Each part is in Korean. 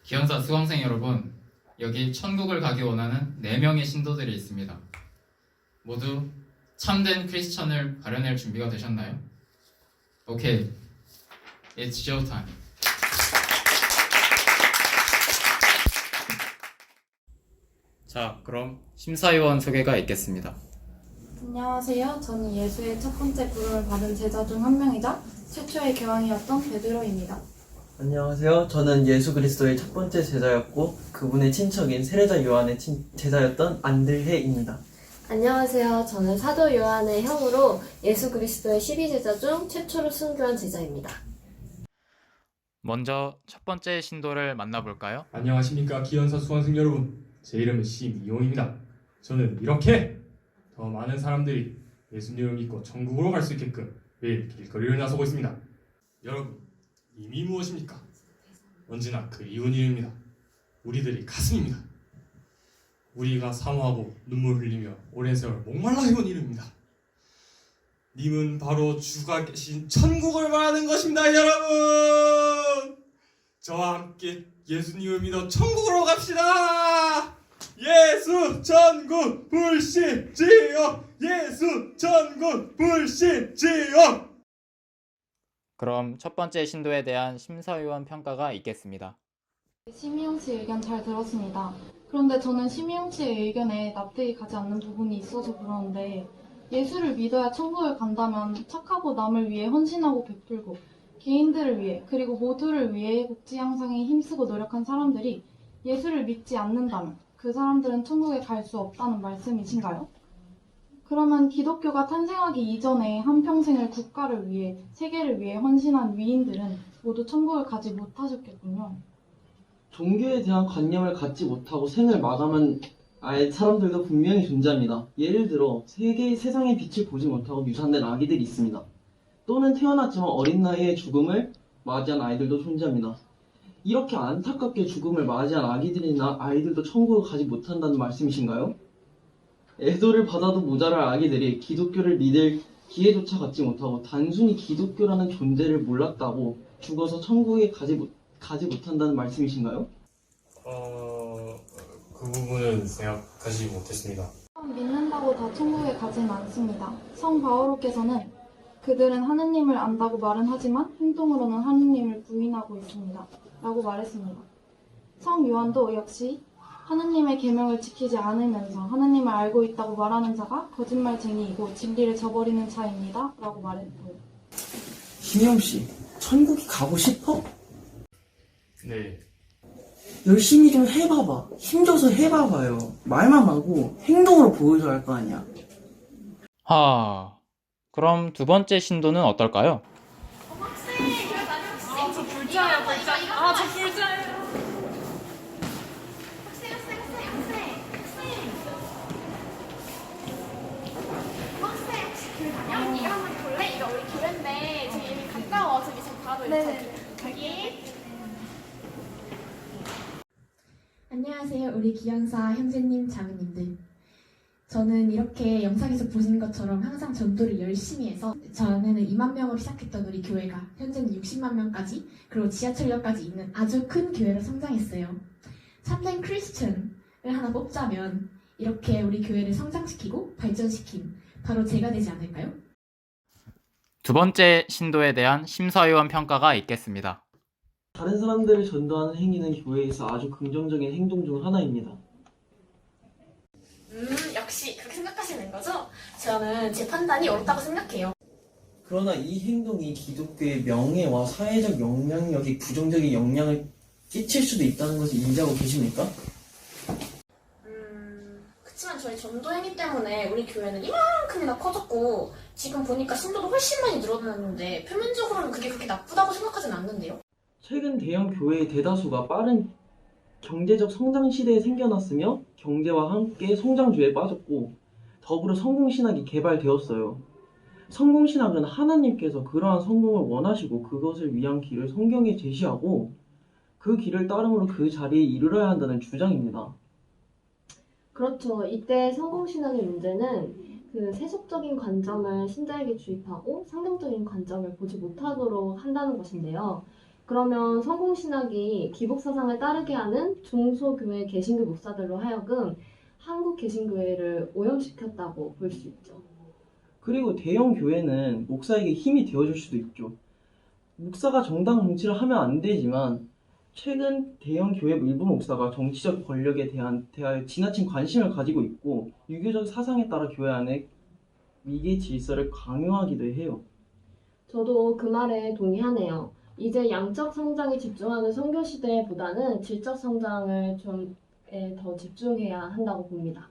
기원사 수강생 여러분, 여기 천국을 가기 원하는 4명의 신도들이 있습니다. 모두 참된 크리스천을 발현할 준비가 되셨나요? 오케이, it's show time. 자, 그럼 심사위원 소개가 있겠습니다. 안녕하세요. 저는 예수의 첫 번째 부름을 받은 제자 중 한 명이자 최초의 교황이었던 베드로입니다. 안녕하세요. 저는 예수 그리스도의 첫 번째 제자였고 그분의 친척인 세례자 요한의 제자였던 안드레입니다. 안녕하세요. 저는 사도 요한의 형으로 예수 그리스도의 12제자 중 최초로 순교한 제자입니다. 먼저 첫 번째 신도를 만나볼까요? 안녕하십니까 기원사 수강생 여러분, 제 이름은 심이용입니다. 저는 이렇게 더 많은 사람들이 예수님을 믿고 천국으로 갈 수 있게끔 매일 길거리를 나서고 있습니다. 여러분, 이미 무엇입니까? 언제나 그 이웃 이름입니다. 우리들의 가슴입니다. 우리가 사모하고 눈물 흘리며 오랜 세월 목말라 해온 이름입니다. 님은 바로 주가 계신 천국을 말하는 것입니다. 여러분, 저와 함께 예수님을 믿어 천국으로 갑시다. 예수 천국 불신지요. 예수 천국 불신지요. 그럼 첫 번째 신도에 대한 심사위원 평가가 있겠습니다. 심희용 씨 의견 잘 들었습니다. 그런데 저는 심희용 씨의 의견에 납득이 가지 않는 부분이 있어서 그러는데, 예수를 믿어야 천국을 간다면 착하고 남을 위해 헌신하고 베풀고 개인들을 위해 그리고 모두를 위해 복지 향상에 힘쓰고 노력한 사람들이 예수를 믿지 않는다면 그 사람들은 천국에 갈 수 없다는 말씀이신가요? 그러면 기독교가 탄생하기 이전에 한평생을 국가를 위해, 세계를 위해 헌신한 위인들은 모두 천국을 가지 못하셨겠군요. 종교에 대한 관념을 갖지 못하고 생을 마감한 사람들도 분명히 존재합니다. 예를 들어 세상의 빛을 보지 못하고 유산된 아기들이 있습니다. 또는 태어났지만 어린 나이에 죽음을 맞이한 아이들도 존재합니다. 이렇게 안타깝게 죽음을 맞이한 아기들이나 아이들도 천국을 가지 못한다는 말씀이신가요? 애도를 받아도 모자랄 아기들이 기독교를 믿을 기회조차 갖지 못하고 단순히 기독교라는 존재를 몰랐다고 죽어서 천국에 가지 못한다는 말씀이신가요? 그 부분은 생각하지 못했습니다. 믿는다고 다 천국에 가진 않습니다. 성 바오로께서는 그들은 하느님을 안다고 말은 하지만 행동으로는 하느님을 부인하고 있습니다. 라고 말했습니다. 성 요한도 역시 하느님의 계명을 지키지 않으면서 하느님을 알고 있다고 말하는 자가 거짓말쟁이이고 진리를 저버리는 자입니다. 라고 말했고요. 심영씨, 천국에 가고 싶어? 네, 열심히 좀 해봐봐. 힘줘서 해봐봐요. 말만 하고 행동으로 보여줘야 할 거 아니야. 그럼 두 번째 신도는 어떨까요? 이거 한번 볼래? 이거 우리 교회인데 저기 이미 가까워. 저기 바로 저기. 안녕하세요. 우리 기영사 형제님, 자매님들. 저는 이렇게 영상에서 보신 것처럼 항상 전도를 열심히 해서 전에는 2만 명으로 시작했던 우리 교회가 현재는 60만 명까지 그리고 지하철역까지 있는 아주 큰 교회로 성장했어요. 참된 크리스천을 하나 뽑자면 이렇게 우리 교회를 성장시키고 발전시킨 바로 제가 되지 않을까요? 두 번째 신도에 대한 심사위원 평가가 있겠습니다. 다른 사람들을 전도하는 행위는 교회에서 아주 긍정적인 행동 중 하나입니다. 역시 그렇게 생각하시는 거죠? 저는 제 판단이 옳다고 생각해요. 그러나 이 행동이 기독교의 명예와 사회적 영향력이 부정적인 영향을 끼칠 수도 있다는 것을 인지하고 계십니까? 그치만 저희 전도 행위 때문에 우리 교회는 이만큼이나 커졌고 지금 보니까 신도도 훨씬 많이 늘어났는데 표면적으로는 그게 그렇게 나쁘다고 생각하진 않는데요. 최근 대형 교회의 대다수가 빠른 경제적 성장 시대에 생겨났으며 경제와 함께 성장주에 빠졌고 더불어 성공신학이 개발되었어요. 성공신학은 하나님께서 그러한 성공을 원하시고 그것을 위한 길을 성경에 제시하고 그 길을 따름으로 그 자리에 이르러야 한다는 주장입니다. 그렇죠. 이때 성공신학의 문제는 그 세속적인 관점을 신자에게 주입하고 성경적인 관점을 보지 못하도록 한다는 것인데요. 그러면 성공신학이 기복사상을 따르게 하는 중소교회 개신교 목사들로 하여금 한국 개신교회를 오염시켰다고 볼 수 있죠. 그리고 대형 교회는 목사에게 힘이 되어줄 수도 있죠. 목사가 정당 정치를 하면 안 되지만 최근 대형 교회 일부 목사가 정치적 권력에 대하여 지나친 관심을 가지고 있고 유교적 사상에 따라 교회 안에 위계 질서를 강요하기도 해요. 저도 그 말에 동의하네요. 이제 양적 성장에 집중하는 선교 시대보다는 질적 성장을 좀 더 집중해야 한다고 봅니다.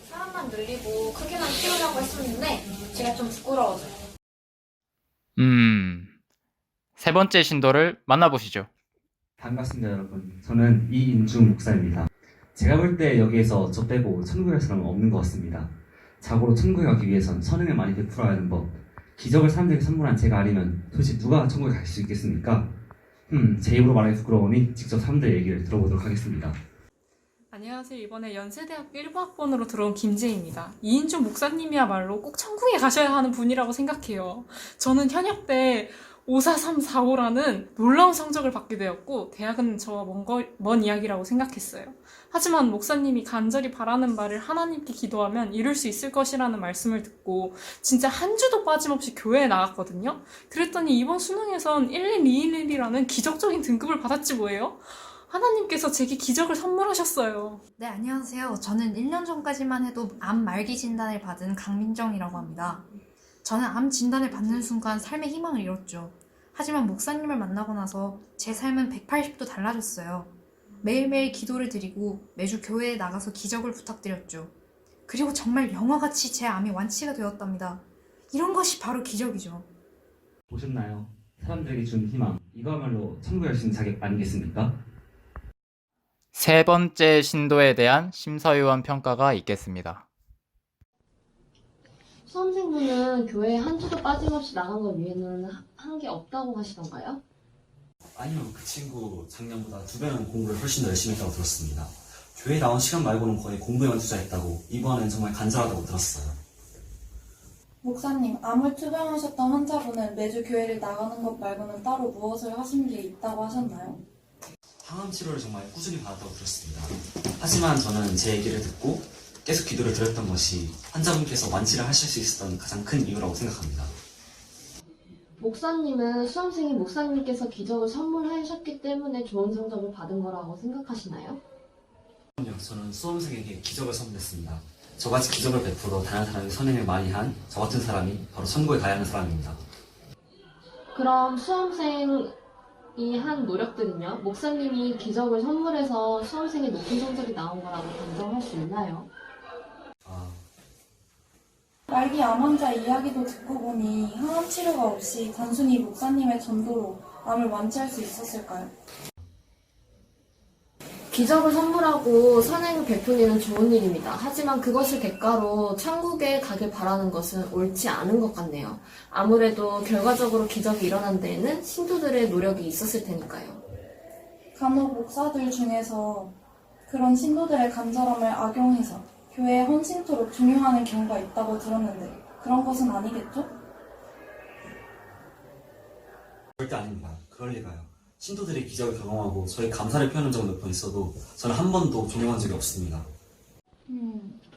사람만 늘리고 크기만 키우려고 했었는데 제가 좀 부끄러워져요. 세 번째 신도를 만나보시죠. 반갑습니다, 여러분. 저는 이인중 목사입니다. 제가 볼 때 여기에서 저 빼고 천국에 갈 사람은 없는 것 같습니다. 자고로 천국에 가기 위해선 선행을 많이 베풀어야 하는 법. 기적을 사람들에게 선물한 제가 아니면 도대체 누가 천국에 갈 수 있겠습니까? 제 입으로 말하기 부끄러우니 직접 사람들의 얘기를 들어보도록 하겠습니다. 안녕하세요. 이번에 연세대학교 1부학번으로 들어온 김재희입니다. 이인중 목사님이야말로 꼭 천국에 가셔야 하는 분이라고 생각해요. 저는 현역 때 54345라는 놀라운 성적을 받게 되었고 대학은 저와 먼 이야기라고 생각했어요. 하지만 목사님이 간절히 바라는 바를 하나님께 기도하면 이룰 수 있을 것이라는 말씀을 듣고 진짜 한 주도 빠짐없이 교회에 나갔거든요. 그랬더니 이번 수능에선 11211이라는 기적적인 등급을 받았지 뭐예요? 하나님께서 제게 기적을 선물하셨어요. 네, 안녕하세요. 저는 1년 전까지만 해도 암 말기 진단을 받은 강민정이라고 합니다. 저는 암 진단을 받는 순간 삶의 희망을 잃었죠. 하지만 목사님을 만나고 나서 제 삶은 180도 달라졌어요. 매일매일 기도를 드리고 매주 교회에 나가서 기적을 부탁드렸죠. 그리고 정말 영화같이 제 암이 완치가 되었답니다. 이런 것이 바로 기적이죠. 보셨나요? 사람들에게 준 희망. 이거야말로 천국에 갈 수 있는 자격 아니겠습니까? 세 번째 신도에 대한 심사위원 평가가 있겠습니다. 수험생분은 교회에 한 주도 빠짐없이 나간 것 위에는 한 게 없다고 하시던가요? 아니요, 그 친구 작년보다 2배는 공부를 훨씬 더 열심히 했다고 들었습니다. 교회 나온 시간 말고는 거의 공부에만 투자했다고, 이번엔 정말 간절하다고 들었어요. 목사님, 암을 투병하셨던 환자분은 매주 교회를 나가는 것 말고는 따로 무엇을 하신 게 있다고 하셨나요? 항암 치료를 정말 꾸준히 받았다고 들었습니다. 하지만 저는 제 얘기를 듣고 계속 기도를 드렸던 것이 환자분께서 완치를 하실 수 있었던 가장 큰 이유라고 생각합니다. 목사님은 수험생이 목사님께서 기적을 선물하셨기 때문에 좋은 성적을 받은 거라고 생각하시나요? 그럼요, 저는 수험생에게 기적을 선물했습니다. 저같이 기적을 베풀어 다른 사람이 선행을 많이 한 저 같은 사람이 바로 천국에 가야 하는 사람입니다. 그럼 수험생이 한 노력들은요? 목사님이 기적을 선물해서 수험생의 높은 성적이 나온 거라고 단정할 수 있나요? 말기 암 환자 이야기도 듣고 보니 항암 치료가 없이 단순히 목사님의 전도로 암을 완치할 수 있었을까요? 기적을 선물하고 선행을 베푸는 좋은 일입니다. 하지만 그것을 대가로 천국에 가길 바라는 것은 옳지 않은 것 같네요. 아무래도 결과적으로 기적이 일어난 데에는 신도들의 노력이 있었을 테니까요. 간혹 목사들 중에서 그런 신도들의 간절함을 악용해서 교회의 헌신토록 중용하는 경우가 있다고 들었는데 그런 것은 아니겠죠? 절대 아닙니다. 그럴 리가요. 신도들이 기적을 경험하고 저희 감사를 표하는 적은 몇 번 있어도 저는 한 번도 종용한 적이 없습니다.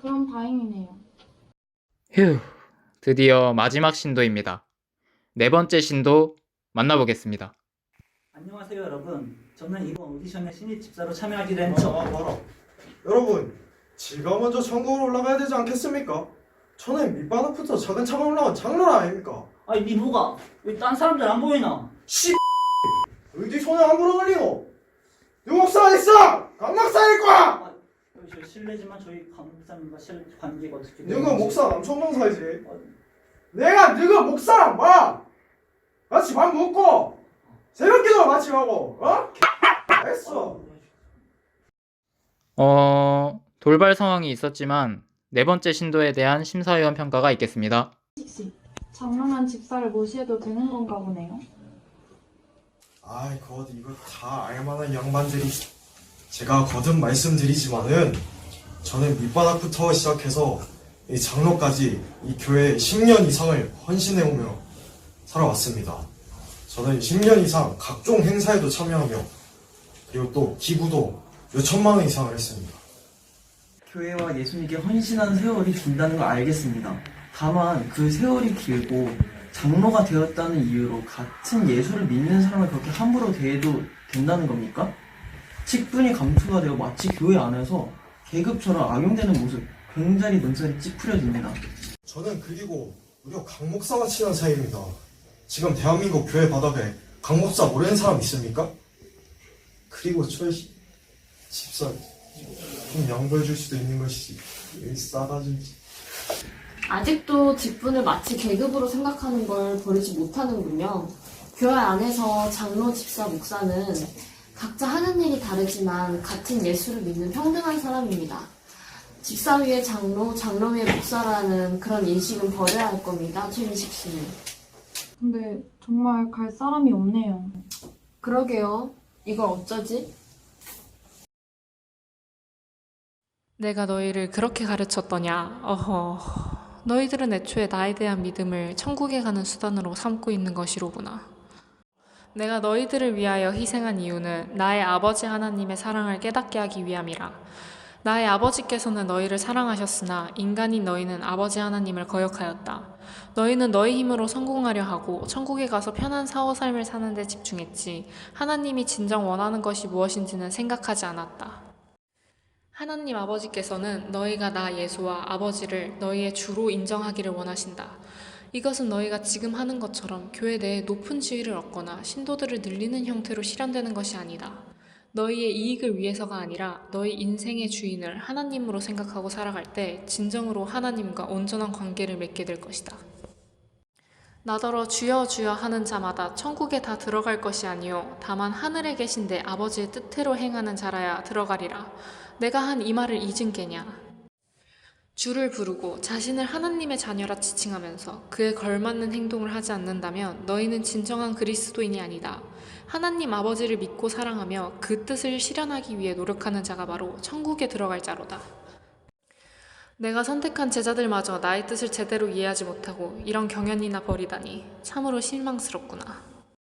그럼 다행이네요. 휴, 드디어 마지막 신도입니다. 네 번째 신도 만나보겠습니다. 안녕하세요, 여러분. 저는 이번 오디션에 신입 집사로 참여하게 된 여러분, 제가 먼저 천국으로 올라가야 되지 않겠습니까? 저는 밑바닥부터 차근차근 올라온 장로 아닙니까? 아니, 니 뭐가? 왜 딴 사람들 안 보이나? 어디 손에 함부로 걸리고? 누구 목사 있어? 강 목사일 거야! 실례지만 저희 강 목사님과 관계가 어떻게 누구 목사 남청동 사이지? 내가 누구 목사랑 봐! 같이 밥 먹고 새벽 기도 같이 하고 했어. 돌발 상황이 있었지만 네 번째 신도에 대한 심사위원 평가가 있겠습니다. 장롱한 집사를 모시해도 되는 건가 보네요. 아이 이거 다 알만한 양반들이. 제가 거듭 말씀드리지만은 저는 밑바닥부터 시작해서 이 장로까지 이 교회에 10년 이상을 헌신해오며 살아왔습니다. 저는 10년 이상 각종 행사에도 참여하며 그리고 또 기부도 몇천만 원 이상을 했습니다. 교회와 예수님께 헌신한 세월이 긴다는 걸 알겠습니다. 다만 그 세월이 길고 장로가 되었다는 이유로 같은 예수를 믿는 사람을 그렇게 함부로 대해도 된다는 겁니까? 직분이 감투가 되어 마치 교회 안에서 계급처럼 악용되는 모습 굉장히 눈살이 찌푸려집니다. 저는 그리고 무려 강 목사와 친한 사이입니다. 지금 대한민국 교회 바닥에 강 목사 모르는 사람 있습니까? 그리고 저희 집사 좀 양보해 줄 수도 있는 것이지 왜 싸가지인지. 아직도 직분을 마치 계급으로 생각하는 걸 버리지 못하는군요. 교회 안에서 장로, 집사, 목사는 각자 하는 일이 다르지만 같은 예수를 믿는 평등한 사람입니다. 집사 위에 장로, 장로 위에 목사라는 그런 인식은 버려야 할 겁니다. 최민식 씨는. 근데 정말 갈 사람이 없네요. 그러게요. 이걸 어쩌지? 내가 너희를 그렇게 가르쳤더냐? 어허. 너희들은 애초에 나에 대한 믿음을 천국에 가는 수단으로 삼고 있는 것이로구나. 내가 너희들을 위하여 희생한 이유는 나의 아버지 하나님의 사랑을 깨닫게 하기 위함이라. 나의 아버지께서는 너희를 사랑하셨으나 인간인 너희는 아버지 하나님을 거역하였다. 너희는 너희 힘으로 성공하려 하고 천국에 가서 편한 사후 삶을 사는 데 집중했지 하나님이 진정 원하는 것이 무엇인지는 생각하지 않았다. 하나님 아버지께서는 너희가 나 예수와 아버지를 너희의 주로 인정하기를 원하신다. 이것은 너희가 지금 하는 것처럼 교회 내에 높은 지위를 얻거나 신도들을 늘리는 형태로 실현되는 것이 아니다. 너희의 이익을 위해서가 아니라 너희 인생의 주인을 하나님으로 생각하고 살아갈 때 진정으로 하나님과 온전한 관계를 맺게 될 것이다. 나더러 주여 주여 하는 자마다 천국에 다 들어갈 것이 아니요 다만 하늘에 계신 내 아버지의 뜻대로 행하는 자라야 들어가리라. 내가 한 이 말을 잊은 게냐. 주를 부르고 자신을 하나님의 자녀라 지칭하면서 그에 걸맞는 행동을 하지 않는다면 너희는 진정한 그리스도인이 아니다. 하나님 아버지를 믿고 사랑하며 그 뜻을 실현하기 위해 노력하는 자가 바로 천국에 들어갈 자로다. 내가 선택한 제자들마저 나의 뜻을 제대로 이해하지 못하고 이런 경연이나 벌이다니 참으로 실망스럽구나.